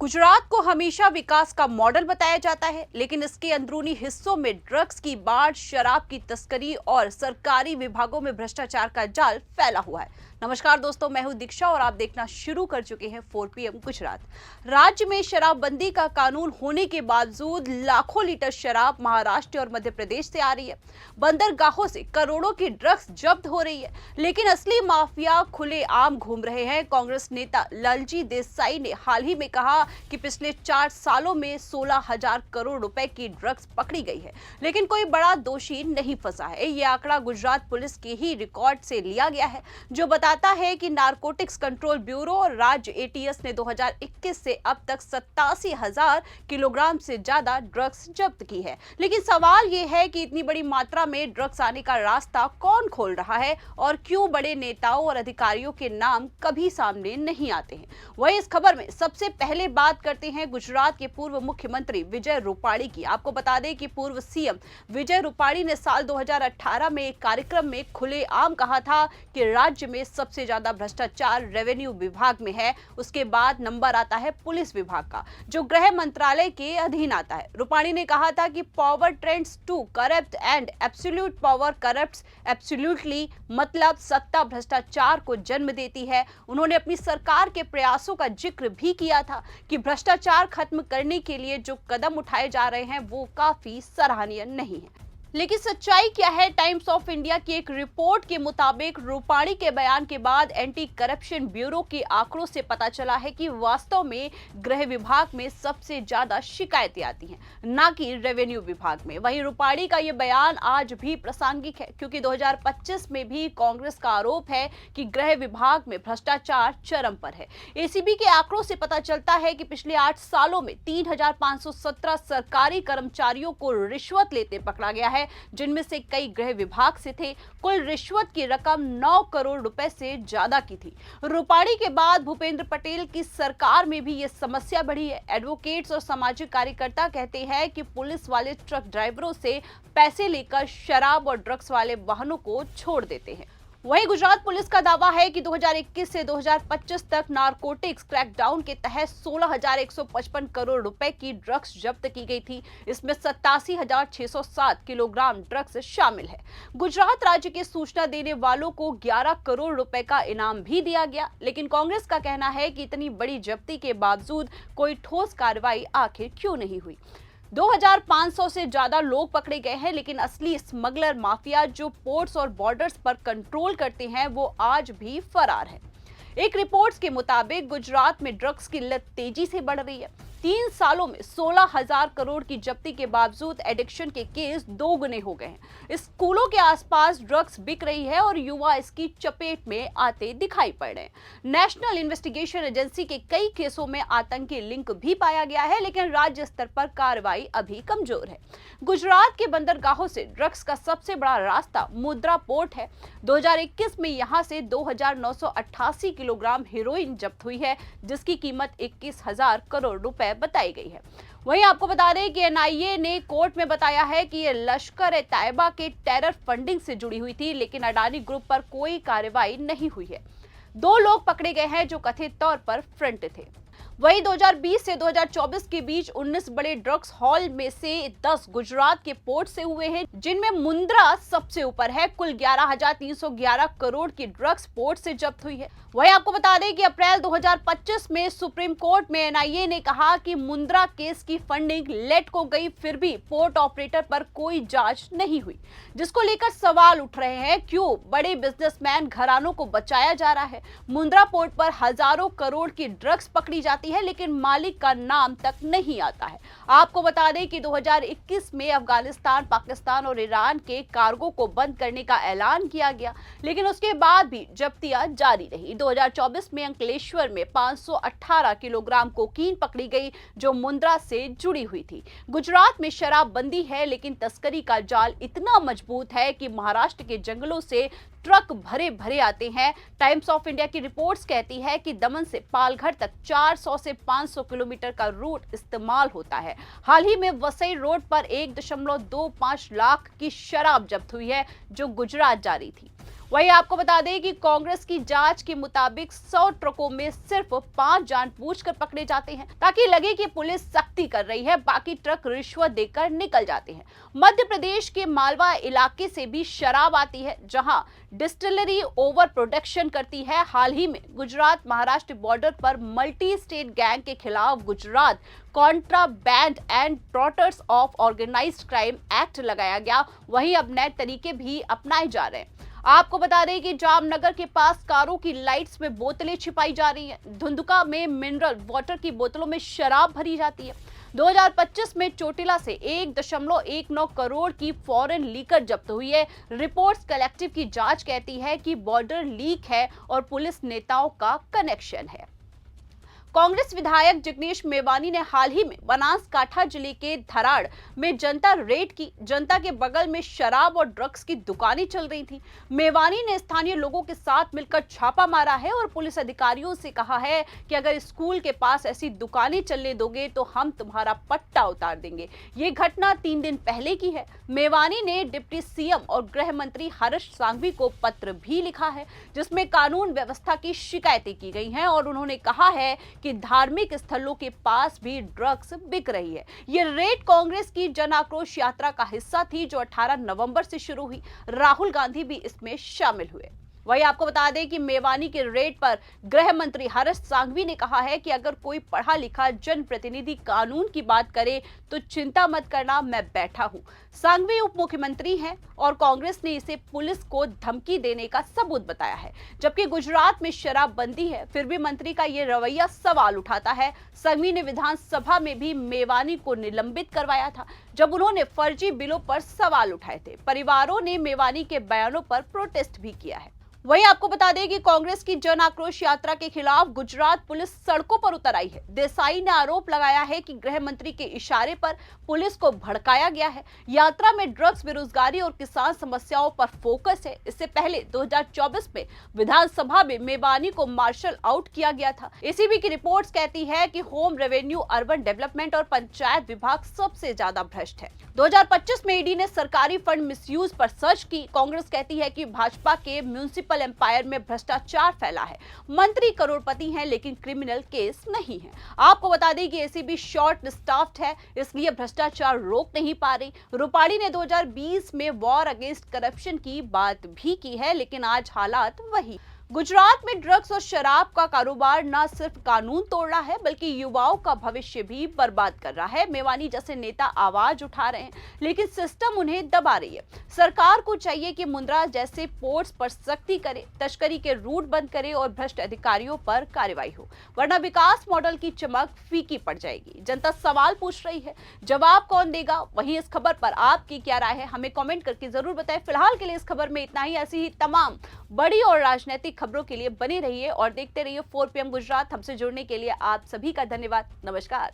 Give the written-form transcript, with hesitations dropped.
गुजरात को हमेशा विकास का मॉडल बताया जाता है, लेकिन इसके अंदरूनी हिस्सों में ड्रग्स की बाढ़, शराब की तस्करी और सरकारी विभागों में भ्रष्टाचार का जाल फैला हुआ है। नमस्कार दोस्तों, मैं हूं दीक्षा और आप देखना शुरू कर चुके हैं 4 PM गुजरात। राज्य में शराबबंदी का कानून होने के बावजूद लाखों लीटर शराब महाराष्ट्र और मध्य प्रदेश से आ रही है। बंदरगाहों से करोड़ों की ड्रग्स जब्त हो रही है, लेकिन असली माफिया खुलेआम घूम रहे हैं। कांग्रेस नेता लालजी देसाई ने हाल ही में कहा कि पिछले 4 सालों में 16,000 करोड़ रुपए की ड्रग्स पकड़ी गई है, लेकिन कोई बड़ा दोषी नहीं फंसा है। ये आंकड़ा गुजरात पुलिस के ही रिकॉर्ड से लिया गया है, जो बताता है कि नारकोटिक्स कंट्रोल ब्यूरो और राज्य ATS ने 2021 से अब तक 87,000 किलोग्राम से ज्यादा ड्रग्स जब्त की है। लेकिन सवाल ये है कि इतनी बड़ी मात्रा में ड्रग्स आने का रास्ता कौन खोल रहा है और क्यों बड़े नेताओं और अधिकारियों के नाम कभी सामने नहीं आते हैं। वही इस खबर में सबसे पहले बात करते हैं गुजरात के पूर्व मुख्यमंत्री विजय रूपाणी की। आपको बता दें कि पूर्व CM विजय रूपाणी ने साल 2018 में एक कार्यक्रम में खुलेआम कहा था कि राज्य में सबसे ज्यादा भ्रष्टाचार रेवेन्यू विभाग में है, उसके बाद नंबर आता है पुलिस विभाग का, जो गृह मंत्रालय के अधीन आता है। रूपाणी ने कहा था कि power tends to corrupt and absolute power corrupts absolutely, मतलब सत्ता भ्रष्टाचार को जन्म देती है। उन्होंने अपनी सरकार के प्रयासों का जिक्र भी किया था कि भ्रष्टाचार खत्म करने के लिए जो कदम उठाए जा रहे हैं वो काफी सराहनीय नहीं है। लेकिन सच्चाई क्या है? टाइम्स ऑफ इंडिया की एक रिपोर्ट के मुताबिक रूपाणी के बयान के बाद एंटी करप्शन ब्यूरो के आंकड़ों से पता चला है कि वास्तव में गृह विभाग में सबसे ज्यादा शिकायतें आती हैं, ना कि रेवेन्यू विभाग में। वहीं रूपाणी का यह बयान आज भी प्रासंगिक है, क्योंकि 2025 में भी कांग्रेस का आरोप है कि गृह विभाग में भ्रष्टाचार चरम पर है। ACB के आंकड़ों से पता चलता है कि पिछले 8 सालों में 3,517 सरकारी कर्मचारियों को रिश्वत लेते पकड़ा गया है, जिनमें से कई गृह विभाग से थे। कुल रिश्वत की रकम 9 करोड़ रुपए से ज्यादा की थी। रूपाणी के बाद भूपेंद्र पटेल की सरकार में भी यह समस्या बढ़ी है। एडवोकेट्स और सामाजिक कार्यकर्ता कहते हैं कि पुलिस वाले ट्रक ड्राइवरों से पैसे लेकर शराब और ड्रग्स वाले वाहनों को छोड़ देते हैं। वहीं गुजरात पुलिस का दावा है कि 2021 से 2025 तक नारकोटिक्स क्रैकडाउन के तहत 16,155 करोड़ रुपए की ड्रग्स जब्त की गई थी। इसमें 87,607 किलोग्राम ड्रग्स शामिल है। गुजरात राज्य के सूचना देने वालों को 11 करोड़ रुपए का इनाम भी दिया गया, लेकिन कांग्रेस का कहना है कि इतनी बड़ी जब्ती के बावजूद कोई ठोस कार्रवाई आखिर क्यों नहीं हुई। 2,500 से ज्यादा लोग पकड़े गए हैं, लेकिन असली स्मगलर माफिया जो पोर्ट्स और बॉर्डर्स पर कंट्रोल करते हैं वो आज भी फरार है। एक रिपोर्ट्स के मुताबिक गुजरात में ड्रग्स की लत तेजी से बढ़ रही है। 3 सालों में 16,000 करोड़ की जब्ती के बावजूद एडिक्शन के केस 2 गुने हो गए हैं। स्कूलों के आसपास ड्रग्स बिक रही है और युवा इसकी चपेट में आते दिखाई पड़ रहे हैं। नेशनल इन्वेस्टिगेशन एजेंसी के कई केसों में आतंकी लिंक भी पाया गया है, लेकिन राज्य स्तर पर कार्रवाई अभी कमजोर है। गुजरात के बंदरगाहों से ड्रग्स का सबसे बड़ा रास्ता मुद्रा पोर्ट है। 2021 में यहां से 2,988 किलोग्राम हेरोइन जब्त हुई है, जिसकी कीमत 21,000 करोड़ रुपए बताई गई है। वहीं आपको बता दें कि NIA ने कोर्ट में बताया है कि ये लश्कर-ए-तैयबा के टेरर फंडिंग से जुड़ी हुई थी, लेकिन अडानी ग्रुप पर कोई कार्रवाई नहीं हुई है। 2 लोग पकड़े गए हैं जो कथित तौर पर फ्रंट थे। वहीं 2020 से 2024 के बीच 19 बड़े ड्रग्स हॉल में से 10 गुजरात के पोर्ट से हुए हैं, जिनमें मुंद्रा सबसे ऊपर है। कुल 11,311 करोड़ की ड्रग्स पोर्ट से जब्त हुई है। वहीं आपको बता दें कि अप्रैल 2025 में सुप्रीम कोर्ट में NIA ने कहा कि मुंद्रा केस की फंडिंग लेट को गई, फिर भी पोर्ट ऑपरेटर पर कोई जांच नहीं हुई, जिसको लेकर सवाल उठ रहे हैं क्यों बड़े बिजनेसमैन घरानों को बचाया जा रहा है। मुंद्रा पोर्ट पर हजारों करोड़ की ड्रग्स पकड़ी जाती है, लेकिन मालिक का नाम तक नहीं आता है। आपको बता दें कि 2021 में अफगानिस्तान, पाकिस्तान और ईरान के कार्गो को बंद करने का ऐलान किया गया, लेकिन उसके बाद भी जब्तियां जारी रही। 2024 में अंकलेश्वर में 518 किलोग्राम कोकीन पकड़ी गई, जो मुंद्रा से जुड़ी हुई थी। गुजरात में शराबबंदी है, लेकिन तस्करी का जाल इतना मजबूत है कि महाराष्ट्र के जंगलों से ट्रक भरे भरे आते हैं। टाइम्स ऑफ इंडिया की रिपोर्ट्स कहती है कि दमन से पालघर तक 400 से 500 किलोमीटर का रूट इस्तेमाल होता है। हाल ही में वसई रोड पर 1.25 लाख की शराब जब्त हुई है, जो गुजरात जा रही थी। वहीं आपको बता दें कि कांग्रेस की जांच के मुताबिक 100 ट्रकों में सिर्फ 5 जानबूझकर पकड़े जाते हैं ताकि लगे कि पुलिस सख्ती कर रही है, बाकी ट्रक रिश्वत देकर निकल जाते हैं। मध्य प्रदेश के मालवा इलाके से भी शराब आती है, जहां डिस्टिलरी ओवर प्रोडक्शन करती है। हाल ही में गुजरात महाराष्ट्र बॉर्डर पर मल्टी स्टेट गैंग के खिलाफ Gujarat contraband and daughters of organised crime act लगाया गया। वहीं अब नए तरीके भी अपनाए जा रहे हैं। आपको बता दें कि जामनगर के पास कारों की लाइट्स में बोतलें छिपाई जा रही हैं। धुंधुका में मिनरल वाटर की बोतलों में शराब भरी जाती है। 2025 में चोटिला से 1.19 करोड़ की फॉरेन लीकर जब्त हुई है। रिपोर्ट्स कलेक्टिव की जांच कहती है कि बॉर्डर लीक है और पुलिस नेताओं का कनेक्शन है। कांग्रेस विधायक जिग्नेश मेवानी ने हाल ही में बनासकांठा जिले के धराड़ में जनता रेड की। जनता के बगल में शराब और ड्रग्स की दुकानें चल रही थी। मेवानी ने स्थानीय लोगों के साथ मिलकर छापा मारा है और पुलिस अधिकारियों से कहा है कि अगर स्कूल के पास ऐसी दुकानें चलने दोगे तो हम तुम्हारा पट्टा उतार देंगे। ये घटना 3 दिन पहले की है। मेवानी ने डिप्टी सीएम और गृह मंत्री हर्ष सांघवी को पत्र भी लिखा है, जिसमें कानून व्यवस्था की शिकायतें की गई हैं और उन्होंने कहा है कि धार्मिक स्थलों के पास भी ड्रग्स बिक रही है। ये रेड कांग्रेस की जन आक्रोश यात्रा का हिस्सा थी, जो 18 नवंबर से शुरू हुई। राहुल गांधी भी इसमें शामिल हुए। वहीं आपको बता दें कि मेवानी के रेड पर गृह मंत्री हर्ष सांघवी ने कहा है कि अगर कोई पढ़ा लिखा जनप्रतिनिधि कानून की बात करे तो चिंता मत करना, मैं बैठा हूं। सांघवी उप मुख्यमंत्री हैं और कांग्रेस ने इसे पुलिस को धमकी देने का सबूत बताया है। जबकि गुजरात में शराबबंदी है, फिर भी मंत्री का ये रवैया सवाल उठाता है। सांघवी ने विधानसभा में भी मेवानी को निलंबित करवाया था, जब उन्होंने फर्जी बिलों पर सवाल उठाए थे। परिवारों ने मेवानी के बयानों पर प्रोटेस्ट भी किया है। वहीं आपको बता दें कि कांग्रेस की जन आक्रोश यात्रा के खिलाफ गुजरात पुलिस सड़कों पर उतर आई है। देसाई ने आरोप लगाया है कि गृह मंत्री के इशारे पर पुलिस को भड़काया गया है। यात्रा में ड्रग्स, बेरोजगारी और किसान समस्याओं पर फोकस है। इससे पहले 2024 में विधानसभा में मेवानी को मार्शल आउट किया गया था। एसीबी की रिपोर्ट्स कहती है कि होम, रेवेन्यू, अर्बन डेवलपमेंट और पंचायत विभाग सबसे ज्यादा भ्रष्ट है। 2025 में ईडी ने सरकारी फंड मिसयूज पर सर्च की। कांग्रेस कहती है कि भाजपा के म्युनिसिपल एम्पायर में भ्रष्टाचार फैला है। मंत्री करोड़पति हैं लेकिन क्रिमिनल केस नहीं है। आपको बता दें कि एसीबी शॉर्ट स्टाफ्ड है, इसलिए भ्रष्टाचार रोक नहीं पा रही। रूपाणी ने 2020 में वॉर अगेंस्ट करप्शन की बात भी की है, लेकिन आज हालात वही। गुजरात में ड्रग्स और शराब का कारोबार न सिर्फ कानून तोड़ रहा है, बल्कि युवाओं का भविष्य भी बर्बाद कर रहा है। मेवानी जैसे नेता आवाज उठा रहे हैं, लेकिन सिस्टम उन्हें दबा रही है। सरकार को चाहिए कि मुंद्रा जैसे पोर्ट्स पर सख्ती करे, तस्करी के रूट बंद करे और भ्रष्ट अधिकारियों पर कार्रवाई हो, वरना विकास मॉडल की चमक फीकी पड़ जाएगी। जनता सवाल पूछ रही है, जवाब कौन देगा? वहीं इस खबर पर आपकी क्या राय है, हमें कमेंट करके जरूर बताएं। फिलहाल के लिए इस खबर में इतना ही। ऐसी ही तमाम बड़ी और राजनीतिक खबरों के लिए बने रहिए और देखते रहिए 4 PM गुजरात। हमसे जुड़ने के लिए आप सभी का धन्यवाद। नमस्कार।